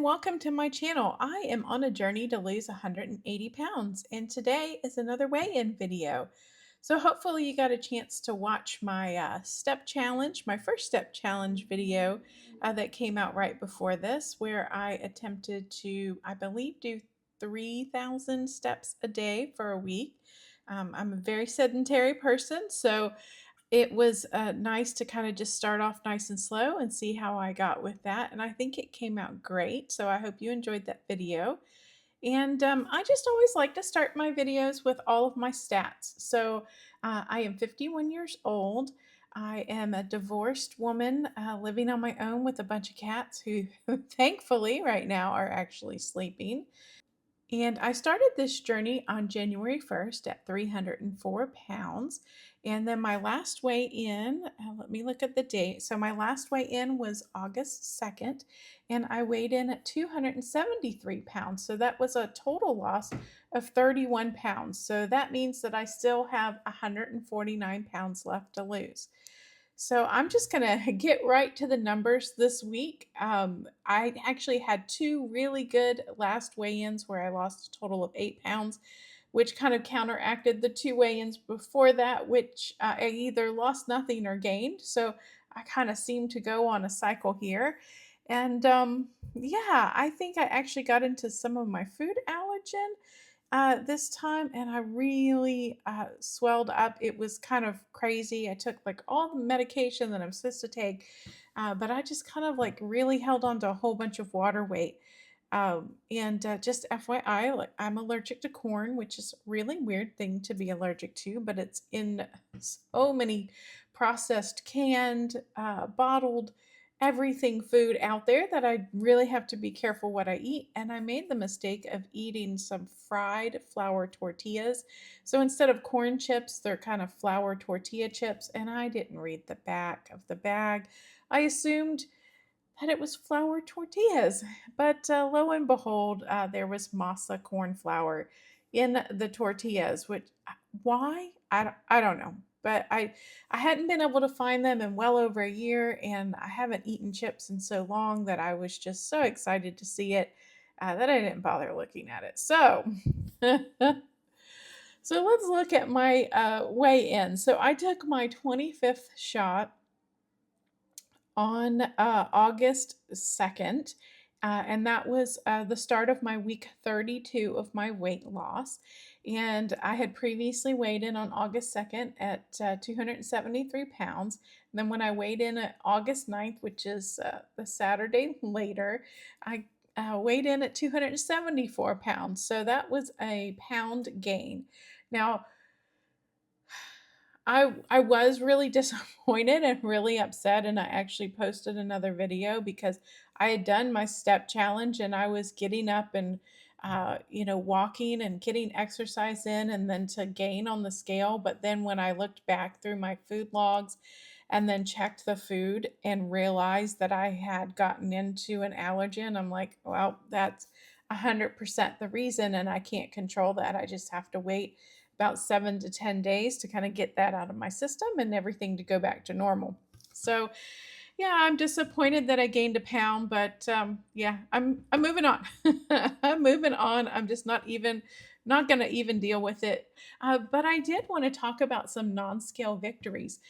welcome to my channel. I am on a journey to lose 180 pounds, and today is another weigh-in video. So hopefully you got a chance to watch my step challenge, my first step challenge video that came out right before this, where I attempted to, I believe, do 3,000 steps a day for a week. I'm a very sedentary person, so it was, nice to kinda just start off nice and slow and see how I got with that, and I think it came out great, so I hope you enjoyed that video. And, I just always like to start my videos with all of my stats. So, I am 51 years old. I am a divorced woman, living on my own with a bunch of cats who thankfully right now are actually sleeping. And I started this journey on January 1st at 304 pounds. And then my last weigh in, let me look at the date. So my last weigh in was August 2nd, and I weighed in at 273 pounds. So that was a total loss of 31 pounds. So that means that I still have 149 pounds left to lose. So I'm just going to get right to the numbers this week. I actually had two really good last weigh ins where I lost a total of 8 pounds, which kind of counteracted the two weigh ins before that, which I either lost nothing or gained. So I kind of seem to go on a cycle here. And yeah, I think I actually got into some of my food allergen this time, and I really swelled up. It was kind of crazy. I took like all the medication that I'm supposed to take, but I just kind of like really held on to a whole bunch of water weight. And just FYI, like, I'm allergic to corn, which is a really weird thing to be allergic to, but it's in so many processed, canned, bottled, everything food out there that I really have to be careful what I eat. And I made the mistake of eating some fried flour tortillas. So instead of corn chips, they're kind of flour tortilla chips. And I didn't read the back of the bag. I assumed that it was flour tortillas. But lo and behold, there was masa corn flour in the tortillas, which why? I don't know. But I hadn't been able to find them in well over a year, and I haven't eaten chips in so long that I was just so excited to see it that I didn't bother looking at it. So, so let's look at my weigh-in. So I took my 25th shot on August 2nd. And that was the start of my week 32 of my weight loss. And I had previously weighed in on August 2nd at 273 pounds. And then when I weighed in at August 9th, which is the Saturday later, I weighed in at 274 pounds. So that was a pound gain. Now, I was really disappointed and really upset, and I actually posted another video because I had done my step challenge and I was getting up and walking and getting exercise in and then to gain on the scale. But then when I looked back through my food logs and then checked the food and realized that I had gotten into an allergen, I'm like, well, that's 100% the reason, and I can't control that. I just have to wait about 7 to 10 days to kind of get that out of my system and everything to go back to normal. So, yeah, I'm disappointed that I gained a pound, but yeah, I'm moving on. I'm moving on. I'm just not going to even deal with it. But I did want to talk about some non-scale victories.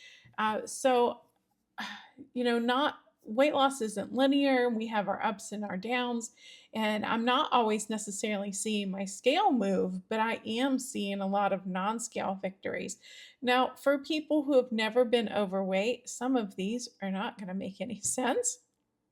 So, not weight loss isn't linear. We have our ups and our downs. And I'm not always necessarily seeing my scale move, but I am seeing a lot of non scale victories. Now, for people who have never been overweight, some of these are not going to make any sense.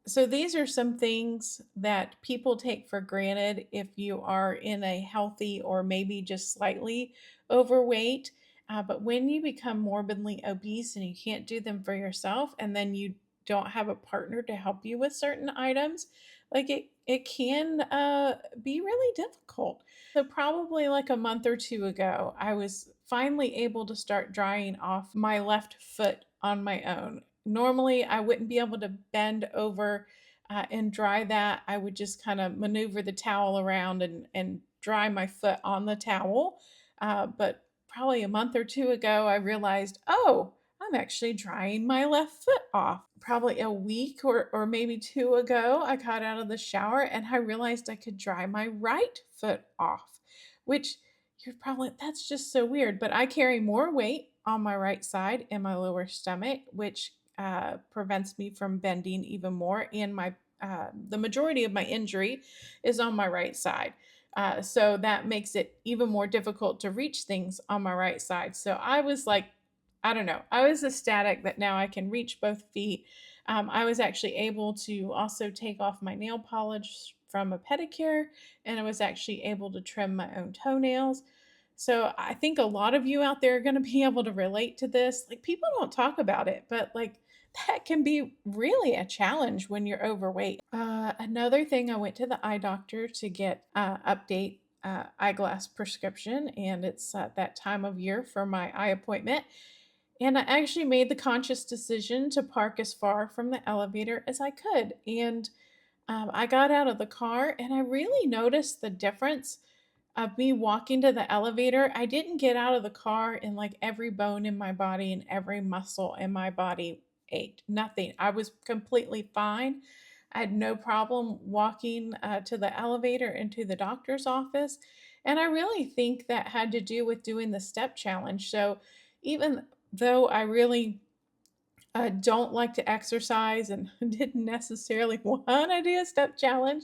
So, these are some things that people take for granted if you are in a healthy or maybe just slightly overweight. But when you become morbidly obese and you can't do them for yourself, and then you don't have a partner to help you with certain items, like it can be really difficult. So probably like a month or two ago, I was finally able to start drying off my left foot on my own. Normally, I wouldn't be able to bend over and dry that. I would just kind of maneuver the towel around and dry my foot on the towel. But probably a month or two ago, I realized, oh, I'm actually drying my left foot off. Probably a week or maybe two ago, I got out of the shower and I realized I could dry my right foot off, which you're probably, that's just so weird. But I carry more weight on my right side in my lower stomach, which prevents me from bending even more. And the majority of my injury is on my right side. So that makes it even more difficult to reach things on my right side. So I was like, I don't know. I was ecstatic that now I can reach both feet. I was actually able to also take off my nail polish from a pedicure, and I was actually able to trim my own toenails. So I think a lot of you out there are going to be able to relate to this. Like, people don't talk about it, but like, that can be really a challenge when you're overweight. Another thing, I went to the eye doctor to get update eyeglass prescription, and it's that time of year for my eye appointment. And I actually made the conscious decision to park as far from the elevator as I could. And I got out of the car and I really noticed the difference of me walking to the elevator. I didn't get out of the car and like every bone in my body and every muscle in my body ached. Nothing. I was completely fine. I had no problem walking to the elevator into the doctor's office. And I really think that had to do with doing the step challenge. So even though I really don't like to exercise and didn't necessarily want to do a step challenge,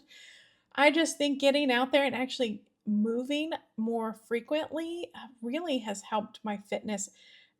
I just think getting out there and actually moving more frequently really has helped my fitness.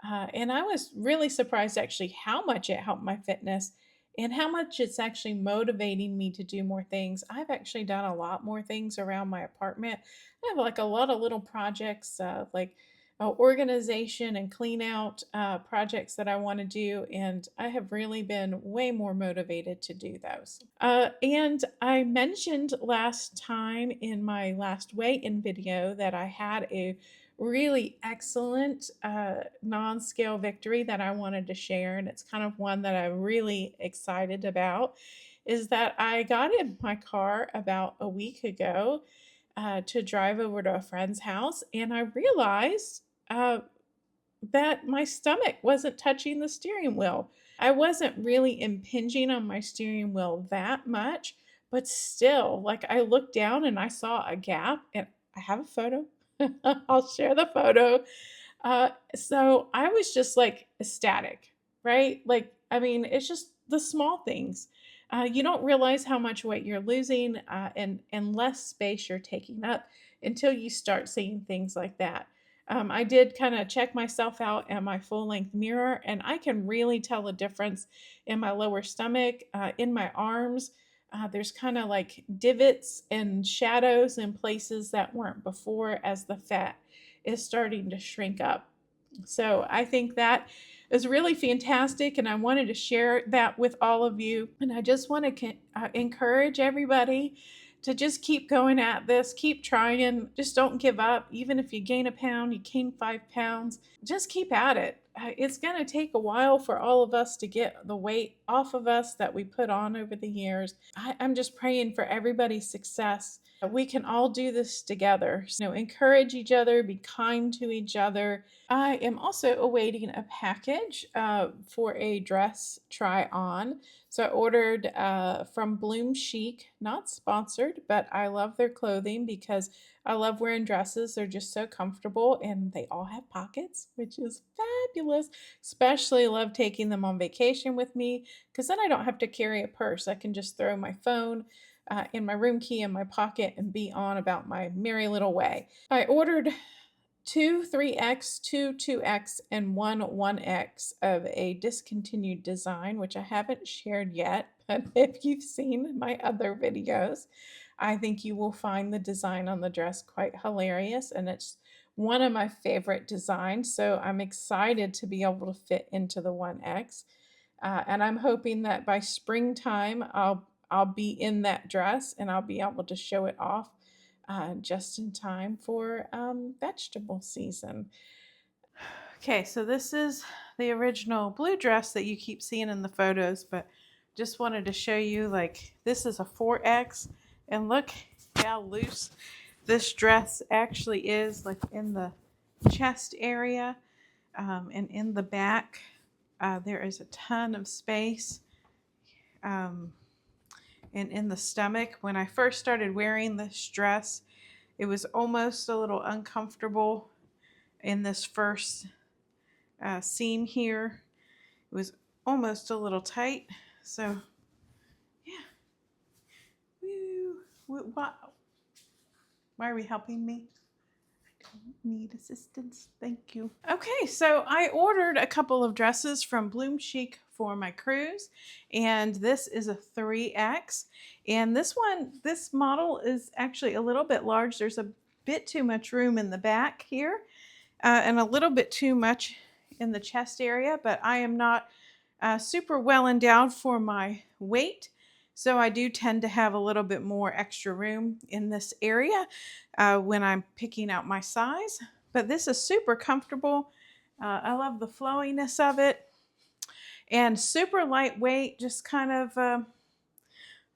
And I was really surprised actually how much it helped my fitness and how much it's actually motivating me to do more things. I've actually done a lot more things around my apartment. I have like a lot of little projects, like organization and clean out projects that I want to do. And I have really been way more motivated to do those. And I mentioned last time in my last weigh-in video that I had a really excellent non-scale victory that I wanted to share, and it's kind of one that I'm really excited about. Is that I got in my car about a week ago to drive over to a friend's house, and I realized uh, that my stomach wasn't touching the steering wheel. I wasn't really impinging on my steering wheel that much, but still, like, I looked down and I saw a gap, and I have a photo. I'll share the photo. So I was just like ecstatic, right? Like, I mean, it's just the small things. You don't realize how much weight you're losing and less space you're taking up until you start seeing things like that. I did kind of check myself out at my full length mirror, and I can really tell a difference in my lower stomach, in my arms. There's kind of like divots and shadows in places that weren't before as the fat is starting to shrink up. So I think that is really fantastic, and I wanted to share that with all of you. And I just want to encourage everybody to just keep going at this, keep trying, just don't give up. Even if you gain a pound, you gain 5 pounds, just keep at it. It's going to take a while for all of us to get the weight off of us that we put on over the years. I'm just praying for everybody's success. We can all do this together. So, encourage each other, be kind to each other. I am also awaiting a package for a dress try on. So I ordered from Bloom Chic, not sponsored, but I love their clothing because I love wearing dresses. They're just so comfortable and they all have pockets, which is fabulous. Especially love taking them on vacation with me because then I don't have to carry a purse. I can just throw my phone in my room key in my pocket and be on about my merry little way. I ordered two 3X, two 2X, and one 1X of a discontinued design, which I haven't shared yet. But if you've seen my other videos, I think you will find the design on the dress quite hilarious, and it's one of my favorite designs. So I'm excited to be able to fit into the 1X. And I'm hoping that by springtime, I'll be in that dress and I'll be able to show it off just in time for vegetable season. Okay, so this is the original blue dress that you keep seeing in the photos, but just wanted to show you, like, this is a 4X, and look how loose this dress actually is, like in the chest area and in the back. There is a ton of space and in the stomach. When I first started wearing this dress, it was almost a little uncomfortable in this first seam here. It was almost a little tight. So, yeah. Why are we helping me? Need assistance. Thank you. Okay, so I ordered a couple of dresses from Bloom Chic for my cruise, and this is a 3X. And this model is actually a little bit large. There's a bit too much room in the back here, and a little bit too much in the chest area, but I am not super well endowed for my weight. So I do tend to have a little bit more extra room in this area when I'm picking out my size. But this is super comfortable. I love the flowiness of it. And super lightweight, just kind of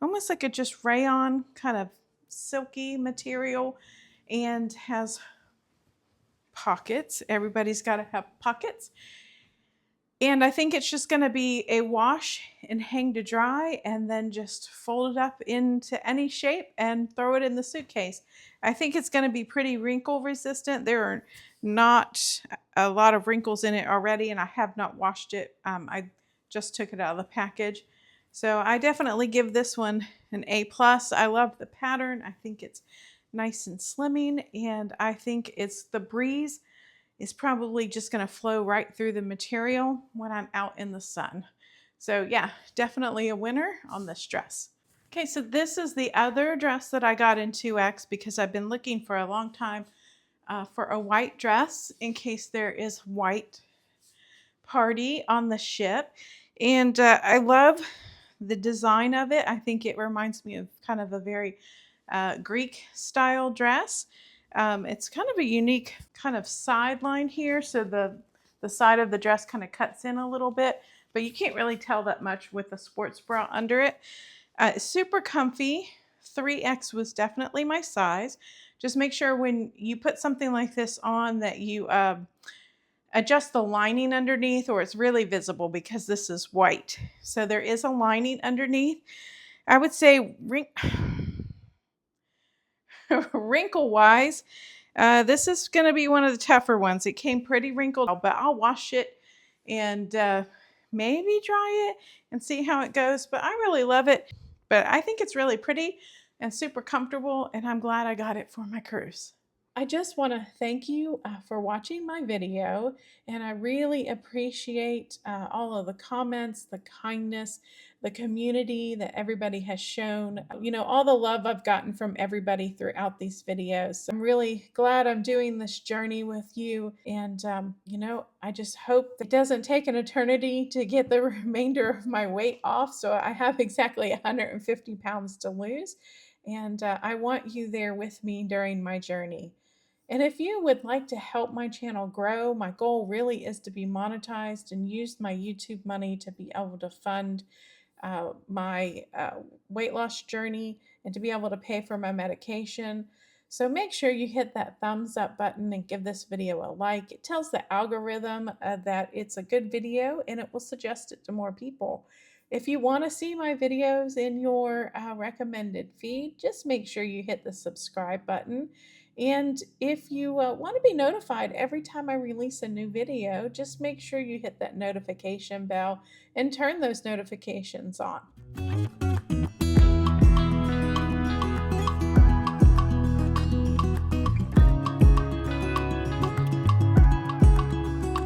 almost like a just rayon, kind of silky material, and has pockets. Everybody's got to have pockets. And I think it's just going to be a wash and hang to dry, and then just fold it up into any shape and throw it in the suitcase. I think it's going to be pretty wrinkle resistant. There are not a lot of wrinkles in it already, and I have not washed it. I just took it out of the package. So I definitely give this one an A+. I love the pattern. I think it's nice and slimming, and I think the breeze is probably just going to flow right through the material when I'm out in the sun. So yeah, definitely a winner on this dress. Okay, so this is the other dress that I got in 2X because I've been looking for a long time for a white dress in case there is white party on the ship. And I love the design of it. I think it reminds me of kind of a very Greek style dress. It's kind of a unique kind of sideline here, so the side of the dress kind of cuts in a little bit, but you can't really tell that much with the sports bra under it. It's super comfy. 3X was definitely my size. Just make sure when you put something like this on that you adjust the lining underneath, or it's really visible because this is white. So there is a lining underneath. I would say wrinkle wise, this is going to be one of the tougher ones. It came pretty wrinkled, but I'll wash it and maybe dry it and see how it goes. But I really love it. But I think it's really pretty and super comfortable, and I'm glad I got it for my cruise. I just want to thank you for watching my video, and I really appreciate all of the comments, the kindness, the community that everybody has shown, all the love I've gotten from everybody throughout these videos. I'm really glad I'm doing this journey with you, and I just hope it doesn't take an eternity to get the remainder of my weight off, so I have exactly 150 pounds to lose, and I want you there with me during my journey. And if you would like to help my channel grow, my goal really is to be monetized and use my YouTube money to be able to fund my weight loss journey and to be able to pay for my medication. So make sure you hit that thumbs up button and give this video a like. It tells the algorithm that it's a good video, and it will suggest it to more people. If you want to see my videos in your recommended feed, just make sure you hit the subscribe button. And if you want to be notified every time I release a new video, just make sure you hit that notification bell and turn those notifications on.